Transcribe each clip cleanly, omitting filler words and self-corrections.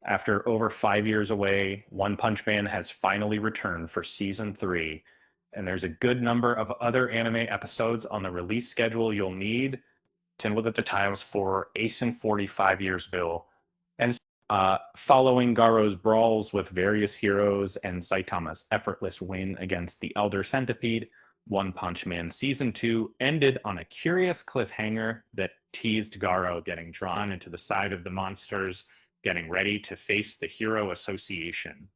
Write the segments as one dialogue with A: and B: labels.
A: After over 5 years away, One Punch Man has finally returned for season 3, and there's a good number of other anime episodes on the release schedule you'll need to with at the times for Ace and 45 Years Bill. And following Garo's brawls with various heroes and Saitama's effortless win against the Elder Centipede, One Punch Man Season 2 ended on a curious cliffhanger that teased Garo getting drawn into the side of the monsters, getting ready to face the Hero Association.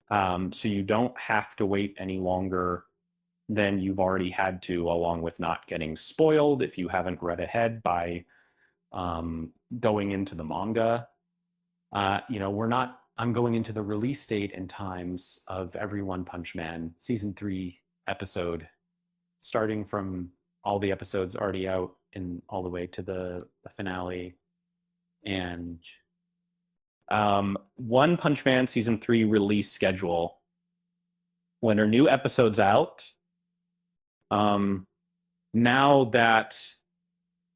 A: So you don't have to wait any longer than you've already had to, along with not getting spoiled if you haven't read ahead by going into the manga. I'm going into the release date and times of every One Punch Man season 3 episode, starting from all the episodes already out and all the way to the finale. And One Punch Man season 3 release schedule. When are new episodes out? Now that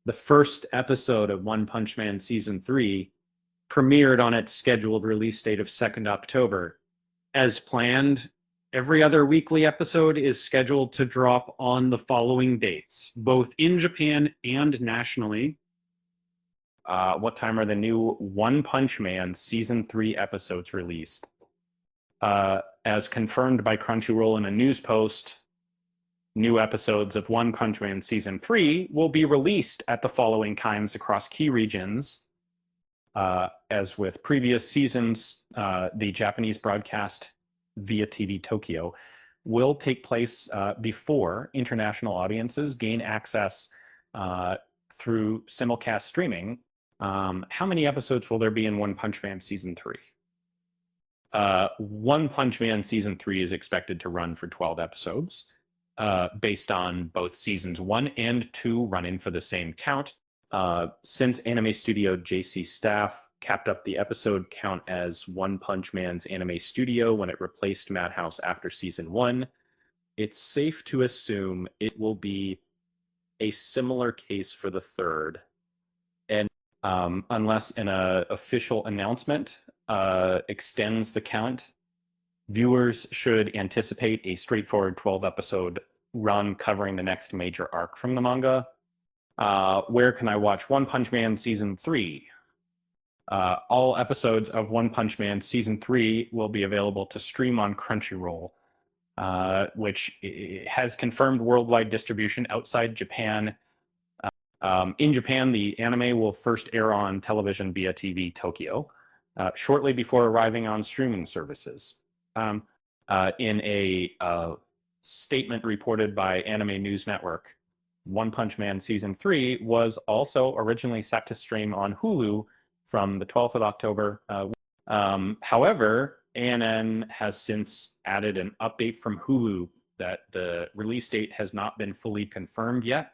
A: the first episode of One Punch Man season 3 premiered on its scheduled release date of 2nd October. As planned, every other weekly episode is scheduled to drop on the following dates, both in Japan and nationally. What time are the new One Punch Man Season 3 episodes released? As confirmed by Crunchyroll in a news post, new episodes of One Punch Man Season 3 will be released at the following times across key regions. As with previous seasons, the Japanese broadcast via TV Tokyo will take place before international audiences gain access through simulcast streaming. How many episodes will there be in One Punch Man Season 3? One Punch Man Season 3 is expected to run for 12 episodes, based on both Seasons 1 and 2 running for the same count. Since anime studio JC Staff capped up the episode count as One Punch Man's anime studio when it replaced Madhouse after season 1, it's safe to assume it will be a similar case for the third. And unless an official announcement extends the count, viewers should anticipate a straightforward 12-episode run covering the next major arc from the manga. Where can I watch One Punch Man Season 3? All episodes of One Punch Man Season 3 will be available to stream on Crunchyroll, which has confirmed worldwide distribution outside Japan. In Japan, the anime will first air on television via TV Tokyo, shortly before arriving on streaming services. In a statement reported by Anime News Network, One Punch Man Season 3 was also originally set to stream on Hulu from the 12th of October. However, ANN has since added an update from Hulu that the release date has not been fully confirmed yet,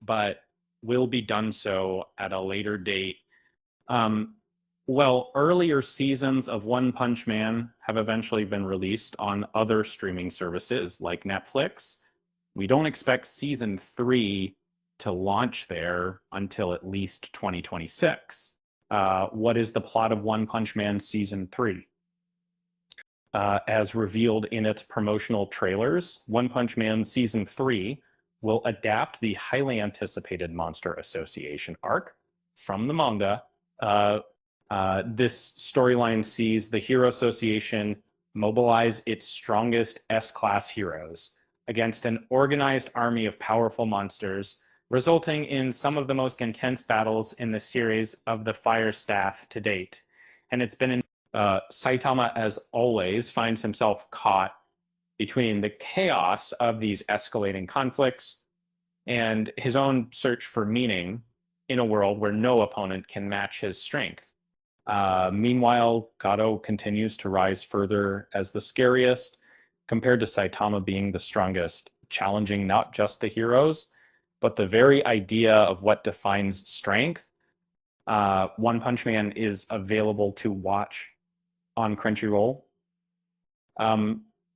A: but will be done so at a later date. Earlier seasons of One Punch Man have eventually been released on other streaming services like Netflix. We don't expect season 3 to launch there until at least 2026. What is the plot of One Punch Man Season 3? As revealed in its promotional trailers, One Punch Man Season 3 will adapt the highly anticipated Monster Association arc from the manga. This storyline sees the Hero Association mobilize its strongest S-class heroes against an organized army of powerful monsters, resulting in some of the most intense battles in the series of the Fire Staff to date. And it's been Saitama, as always, finds himself caught between the chaos of these escalating conflicts and his own search for meaning in a world where no opponent can match his strength. Meanwhile, Gato continues to rise further as the scariest, compared to Saitama being the strongest, challenging not just the heroes, but the very idea of what defines strength. One Punch Man is available to watch on Crunchyroll.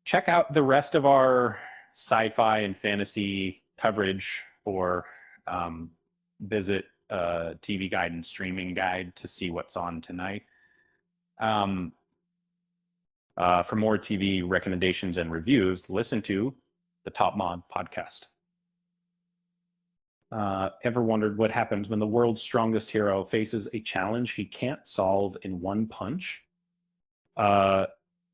A: Check out the rest of our sci-fi and fantasy coverage, or visit TV guide and streaming guide to see what's on tonight. For more TV recommendations and reviews, listen to the Top Mod podcast. Ever wondered what happens when the world's strongest hero faces a challenge he can't solve in one punch?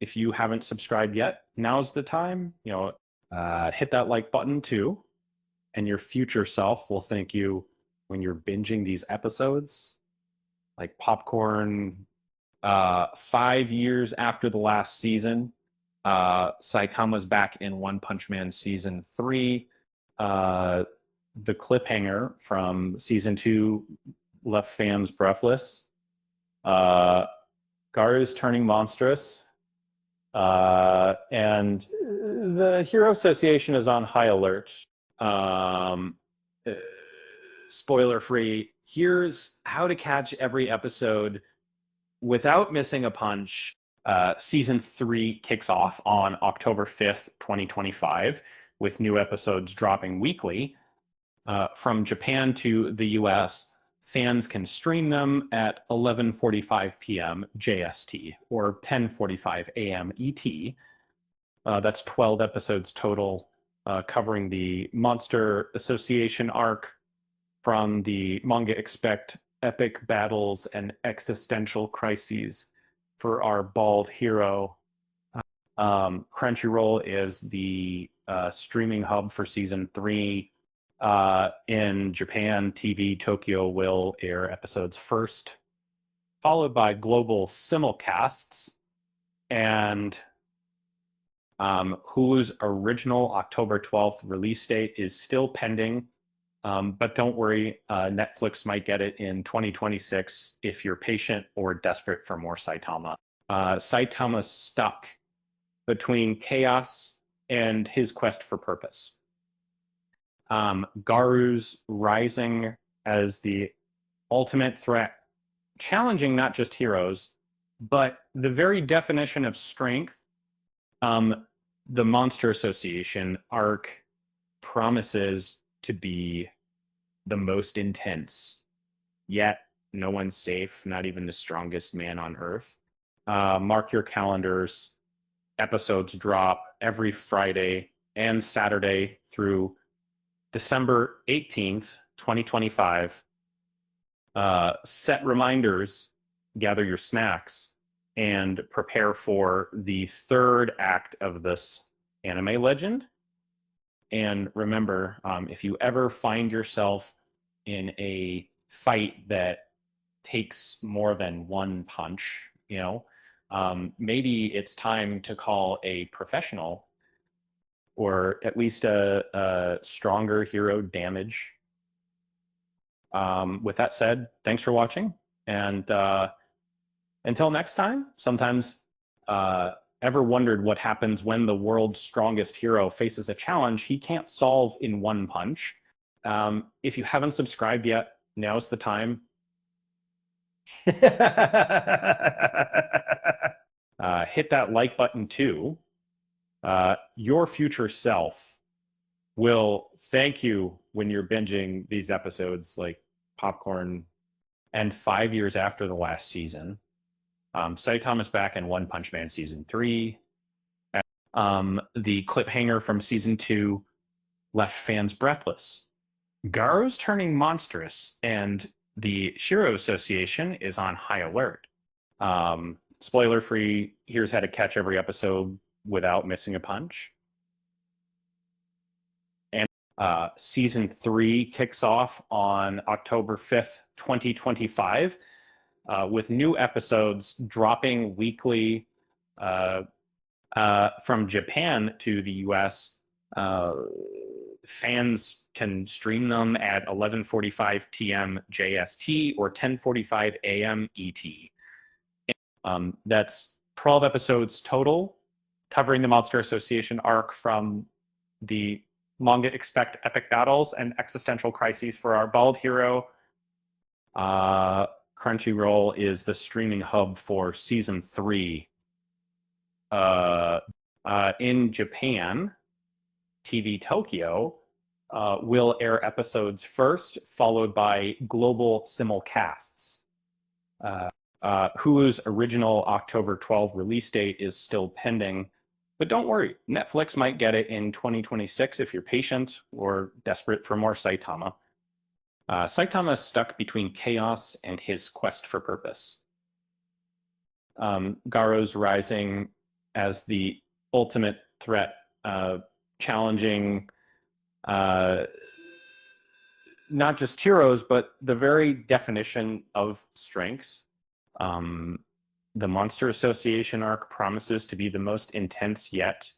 A: If you haven't subscribed yet, now's the time. Hit that like button too, and your future self will thank you when you're binging these episodes like popcorn. 5 years after the last season, Saitama's back in One Punch Man season 3. The cliffhanger from season 2 left fans breathless. Garu's turning monstrous. And the Hero Association is on high alert. Spoiler free. Here's how to catch every episode without missing a punch. Season 3 kicks off on October 5th, 2025, with new episodes dropping weekly. From Japan to the US, fans can stream them at 11:45 p.m. JST or 10:45 a.m. ET. That's 12 episodes total, covering the Monster Association arc from the manga Expect epic battles and existential crises for our bald hero. Crunchyroll is the streaming hub for season 3. In Japan, TV Tokyo will air episodes first, followed by global simulcasts, and Hulu's original October 12th release date is still pending. But don't worry, Netflix might get it in 2026 if you're patient or desperate for more Saitama. Saitama's stuck between chaos and his quest for purpose. Garu's rising as the ultimate threat, challenging not just heroes, but the very definition of strength. The Monster Association arc promises to be the most intense, yet no one's safe, not even the strongest man on earth. Mark your calendars. Episodes drop every Friday and Saturday through December 18th, 2025. Set reminders, gather your snacks, and prepare for the third act of this anime legend. And remember, if you ever find yourself in a fight that takes more than one punch, maybe it's time to call a professional, or at least a stronger hero damage. With that said, thanks for watching. And until next time, sometimes ever wondered what happens when the world's strongest hero faces a challenge he can't solve in one punch? If you haven't subscribed yet, now's the time. Hit that like button too. Your future self will thank you when you're binging these episodes like popcorn. And 5 years after the last season, Saitama's back in One Punch Man season 3. The cliffhanger from season 2 left fans breathless. Garu's turning monstrous, and the Hero Association is on high alert. Spoiler free, here's how to catch every episode without missing a punch. And season 3 kicks off on October 5th, 2025. With new episodes dropping weekly. From Japan to the US, fans can stream them at 11:45 p.m. JST or 10:45 a.m. ET. That's 12 episodes total, covering the Monster Association arc from the manga Expect epic battles and existential crises for our bald hero. Crunchyroll is the streaming hub for season 3. In Japan, TV Tokyo will air episodes first, followed by global simulcasts. Hulu's original October 12 release date is still pending, but don't worry, Netflix might get it in 2026 if you're patient or desperate for more Saitama. Saitama is stuck between chaos and his quest for purpose. Garo's rising as the ultimate threat, challenging not just heroes, but the very definition of strength. The Monster Association arc promises to be the most intense yet.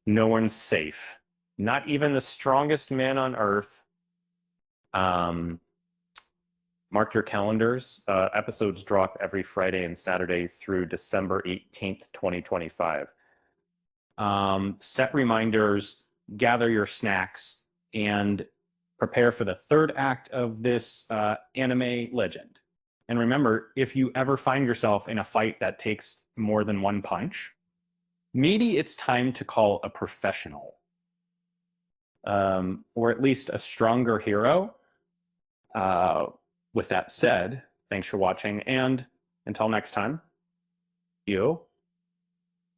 A: No one's safe. Not even the strongest man on Earth. Mark your calendars. Episodes drop every Friday and Saturday through December 18th, 2025. Set reminders, gather your snacks, and prepare for the third act of this anime legend. And remember, if you ever find yourself in a fight that takes more than one punch, maybe it's time to call a professional, or at least a stronger hero. With that said, thanks for watching, and until next time,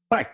A: bye.